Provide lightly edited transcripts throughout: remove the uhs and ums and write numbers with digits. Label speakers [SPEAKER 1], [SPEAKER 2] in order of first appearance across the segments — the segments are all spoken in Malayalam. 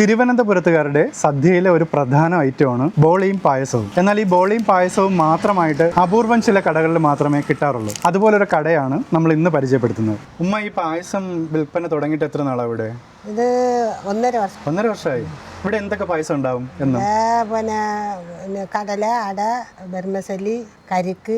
[SPEAKER 1] തിരുവനന്തപുരത്തുകാരുടെ സദ്യയിലെ ഒരു പ്രധാന ഐറ്റമാണ് ബോളിയും പായസവും. എന്നാൽ ഈ ബോളിയും പായസവും മാത്രമായിട്ട് അപൂർവം ചില കടകളിൽ മാത്രമേ കിട്ടാറുള്ളൂ. അതുപോലൊരു കടയാണ് നമ്മൾ ഇന്ന് പരിചയപ്പെടുത്തുന്നത്. ഉമ്മ, ഈ പായസം വിൽപ്പന തുടങ്ങിയിട്ട് എത്ര നാളാണ് ഇവിടെ?
[SPEAKER 2] ഇത് 1.5 വർഷം.
[SPEAKER 1] 1.5 വർഷമായി. ഇവിടെ എന്തൊക്കെ പായസം ഉണ്ടാവും?
[SPEAKER 2] പിന്നെ കടല, അട, ബർമസല്ലി, കരിക്ക്,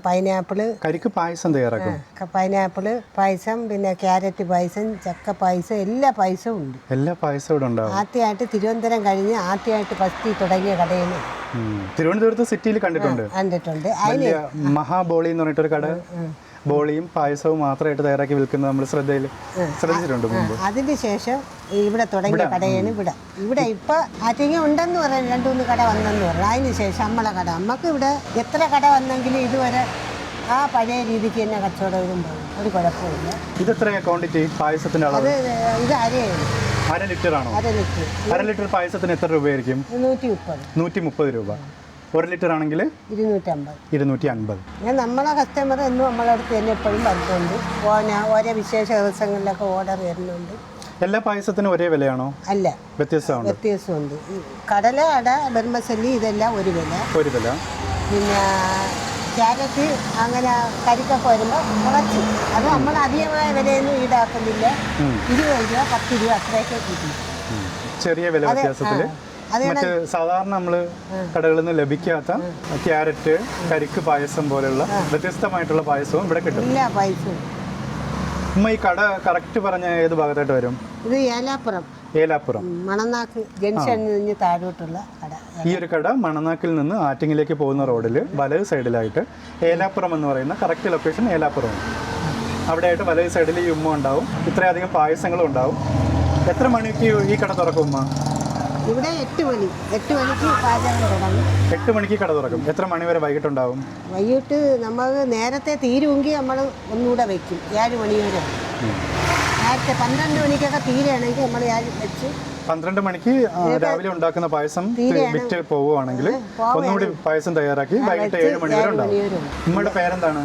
[SPEAKER 2] പൈനാപ്പിള്.
[SPEAKER 1] കരിക്ക് പായസം തയ്യാറാക്കും.
[SPEAKER 2] പൈനാപ്പിള് പായസം, പിന്നെ ക്യാരറ്റ് പായസം, ചക്ക പായസം, എല്ലാ പായസവും ഉണ്ട്.
[SPEAKER 1] എല്ലാ പായസവും ഇവിടെ ഉണ്ടാവും.
[SPEAKER 2] ആദ്യമായിട്ട് തിരുവനന്തപുരം കഴിഞ്ഞ് ആദ്യമായിട്ട് ഫസ്റ്റ് തുടങ്ങിയ കടയിൽ
[SPEAKER 1] തിരുവനന്തപുരത്ത് സിറ്റിയിൽ കണ്ടിട്ടുണ്ട്.
[SPEAKER 2] അതിന്
[SPEAKER 1] മഹാബോളി എന്ന് പറഞ്ഞിട്ടൊരു കട ബോളിയും പായസവും മാത്രമായിട്ട് തയ്യാറാക്കി വിൽക്കുന്നത് നമ്മൾ ശ്രദ്ധിച്ചിട്ടുണ്ട് മുമ്പ്.
[SPEAKER 2] അതിന് ശേഷം ഇവിടെ തുടങ്ങിയ കടയാണ് ഇവിടെ ഇപ്പൊ ആറ്റിങ്ങ ഉണ്ടെന്ന് പറയാൻ 2-3 കട വന്നെന്ന് പറഞ്ഞു. അതിന് ശേഷം നമ്മളെ കട നമുക്ക് ഇവിടെ എത്ര കട വന്നെങ്കിലും ഇതുവരെ ആ പഴയ രീതിക്ക് തന്നെ കച്ചവടം പോകും, ഒരു കുഴപ്പമില്ല.
[SPEAKER 1] ഇതെത്ര ക്വാണ്ടിറ്റി പായസത്തിന്റെ അളവ്?
[SPEAKER 2] ഇത് അരയാണ്.
[SPEAKER 1] 1/2 ലിറ്റർ ആണോ? 1/2 ലിറ്റർ പായസത്തിന് എത്ര രൂപയായിരിക്കും? 130 രൂപ. 1 ലിറ്റർ ആണെങ്കിൽ 250.
[SPEAKER 2] ഞാൻ നമ്മളെ കസ്റ്റമർ എന്നും നമ്മളെ അടുത്ത് തന്നെ എപ്പോഴും വരുന്നുണ്ട്. ഓരോ വിശേഷ ദിവസങ്ങളിലൊക്കെ ഓർഡർ വരുന്നുണ്ട്.
[SPEAKER 1] എല്ലാ പായസത്തിനും ഒരേ വിലയാണോ?
[SPEAKER 2] അല്ല, വ്യത്യാസമുണ്ട്. കടല, അട, ബർമസല്ലി ഇതെല്ലാം ഒരു വില. പിന്നെ ക്യാരറ്റ് അങ്ങനെ കരിക്കൊക്കെ വരുമ്പോൾ കുറച്ച്, അത് നമ്മൾ അധികമായ വിലയൊന്നും ഈടാക്കുന്നില്ല. 20 രൂപ 10 രൂപ അത്രയൊക്കെ കിട്ടും.
[SPEAKER 1] ചെറിയ വില വ്യത്യാസത്തിൽ മറ്റ് സാധാരണ നമ്മള് കടകളിൽ നിന്ന് ലഭിക്കാത്ത ക്യാരറ്റ്, കരിക്ക് പായസം പോലെയുള്ള വ്യത്യസ്തമായിട്ടുള്ള പായസവും ഇവിടെ കിട്ടും. ഈ കട കറക്റ്റ് പറഞ്ഞ ഏത് ഭാഗത്തായിട്ട് വരും?
[SPEAKER 2] ഇത് ഏലാപ്പുറം മണനാക്ക് ജംഗ്ഷനിൽ നിന്ന് താഴോട്ടുള്ള കട.
[SPEAKER 1] ഈ ഒരു കട മണനാക്കിൽ നിന്ന് ആറ്റിങ്ങിലേക്ക് പോകുന്ന റോഡിൽ വലത് സൈഡിലായിട്ട് ഏലാപ്പുറം എന്ന് പറയുന്ന കറക്റ്റ് ലൊക്കേഷൻ ഏലാപ്പുറമാണ്. അവിടെയായിട്ട് വലത് സൈഡിൽ ഈ ഉമ്മ ഉണ്ടാവും. ഇത്രയധികം പായസങ്ങളും ഉണ്ടാവും. എത്ര മണിക്ക് ഈ കട തുറക്കും ഉമ്മ?
[SPEAKER 2] ഇവിടെ 8 മണിക്ക് പാചകം തുടങ്ങും.
[SPEAKER 1] 8 മണിക്ക് കട തുറക്കും. എത്ര മണി വരെ വൈകിട്ടുണ്ടാവും?
[SPEAKER 2] വൈകിട്ട് നമ്മൾ നേരത്തെ തീരുമെങ്കിൽ നമ്മൾ ഒന്നുകൂടെ വെക്കും. 7 മണി വരെ. നേരത്തെ 12 മണിക്കൊക്കെ തീരുകയാണെങ്കിൽ നമ്മൾ വെച്ച്
[SPEAKER 1] 12 മണിക്ക് രാവിലെ ഉണ്ടാക്കുന്ന പായസം വിറ്റ് പോവുകയാണെങ്കിൽ ഒന്നുകൂടി പായസം തയ്യാറാക്കി വൈകിട്ട് 7 മണി വരെ ഉണ്ടാവും. ഉമ്മയുടെ പേരെന്താണ്?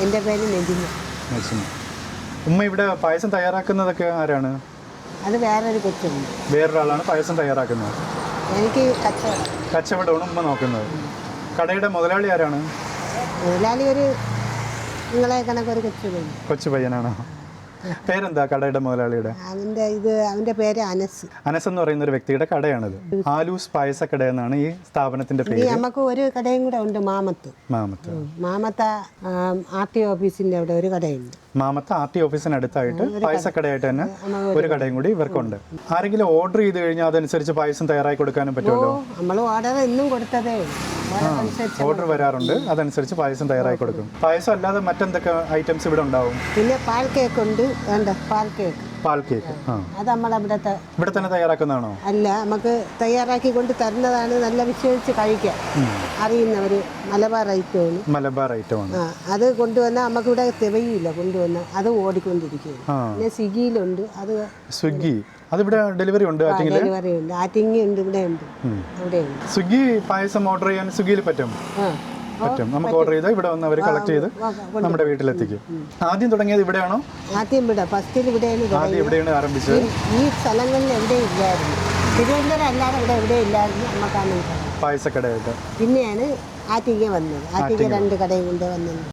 [SPEAKER 2] എൻ്റെ പേര് നെജിമ.
[SPEAKER 1] ഉമ്മ ഇവിടെ പായസം തയ്യാറാക്കുന്നതൊക്കെ ആരാണ്?
[SPEAKER 2] അത് വേറൊരു കൊച്ചുണ്ട്.
[SPEAKER 1] വേറൊരാളാണ് പായസം തയ്യാറാക്കുന്നത്.
[SPEAKER 2] എനിക്ക്
[SPEAKER 1] കച്ചവടമാണ് ഉമ്മ നോക്കുന്നത്. കടയുടെ മുതലാളി ആരാണ്?
[SPEAKER 2] മുതലാളി ഒരു നിങ്ങളെ കണക്കൊരു കൊച്ചു പയ്യനാണോ?
[SPEAKER 1] പേരെന്താ കടയുടെ മുതലാളിയുടെ?
[SPEAKER 2] അവന്റെ പേര് അനസ്.
[SPEAKER 1] അനസ് എന്ന് പറയുന്ന ഒരു വ്യക്തിയുടെ കടയാണിത്. ആലൂസ് പായസക്കട എന്നാണ് ഈ സ്ഥാപനത്തിന്റെ പേര്.
[SPEAKER 2] നമുക്ക് ഒരു കടയും കൂടെ ഉണ്ട്, മാമത്ത് RT ഓഫീസിന്റെ അവിടെ ഒരു കടയുണ്ട്.
[SPEAKER 1] മാമത്ത് RT ഓഫീസിനടുത്തായിട്ട് പായസക്കടയായിട്ട് തന്നെ ഒരു കടയും കൂടി ഇവർക്കുണ്ട്. ആരെങ്കിലും ഓർഡർ ചെയ്ത് കഴിഞ്ഞാൽ അതനുസരിച്ച് പായസം തയ്യാറാക്കി കൊടുക്കാനും പറ്റുമല്ലോ?
[SPEAKER 2] നമ്മൾ ഓർഡർ എന്നും കൊടുത്തതേ.
[SPEAKER 1] ഓർഡർ വരാറുണ്ട്, അതനുസരിച്ച് പായസം തയ്യാറാക്കി കൊടുക്കും. പായസം അല്ലാതെ മറ്റെന്തൊക്കെ ഐറ്റംസ് ഇവിടെ ഉണ്ടാവും?
[SPEAKER 2] പിന്നെ പാൽ കേക്ക് ഉണ്ട്.
[SPEAKER 1] പാൽ കേക്ക്
[SPEAKER 2] അത് നമ്മളവിടത്തെ
[SPEAKER 1] ഇവിടെ തന്നെ തയ്യാറാക്കുന്നതാണോ?
[SPEAKER 2] അല്ല, നമുക്ക് തയ്യാറാക്കി കൊണ്ട് തരുന്നതാണ്. നല്ല വിശ്വസിച്ച് കഴിക്കാം അറിയുന്നവര്. മലബാർ ഐറ്റമാണ്. അത് കൊണ്ടുവന്നാൽ നമുക്ക് ഇവിടെ തികയില്ല. കൊണ്ടുവന്ന അത് ഓടിക്കൊണ്ടിരിക്കുകയാണ്. പിന്നെ സ്വിഗ്ഗിയിലുണ്ട്.
[SPEAKER 1] സ്വിഗ്ഗി അതിവിടെ ഡെലിവറി ഉണ്ട്.
[SPEAKER 2] ആറ്റിങ്ങി ഉണ്ട്, ഇവിടെ ഉണ്ട്.
[SPEAKER 1] സ്വിഗ്ഗി പായസം ഓർഡർ ചെയ്യാൻ സ്വിഗ്ഗിയിൽ പറ്റും. നമുക്ക് ഓർഡർ ചെയ്താൽ ഇവിടെ വന്ന് അവർ കളക്ട് ചെയ്ത് നമ്മുടെ വീട്ടിലെത്തിക്കും. ആദ്യം തുടങ്ങിയത് ഇവിടെയാണോ?
[SPEAKER 2] ആദ്യം
[SPEAKER 1] ഇവിടെയാണ് ആരംഭിച്ചത്.
[SPEAKER 2] ഈ സ്ഥലങ്ങളിൽ എവിടെ ഇല്ലായിരുന്നു. തിരുവനന്തപുരം അല്ലാതെ ഇവിടെ എവിടെ ഇല്ലായിരുന്നു നമുക്കാണ്
[SPEAKER 1] പായസക്കടയായിട്ട്.
[SPEAKER 2] പിന്നെയാണ് ആറ്റിങ്ങ വന്നത്. ആറ്റിങ്ങ 2 കടയും കൊണ്ട് വന്നത്.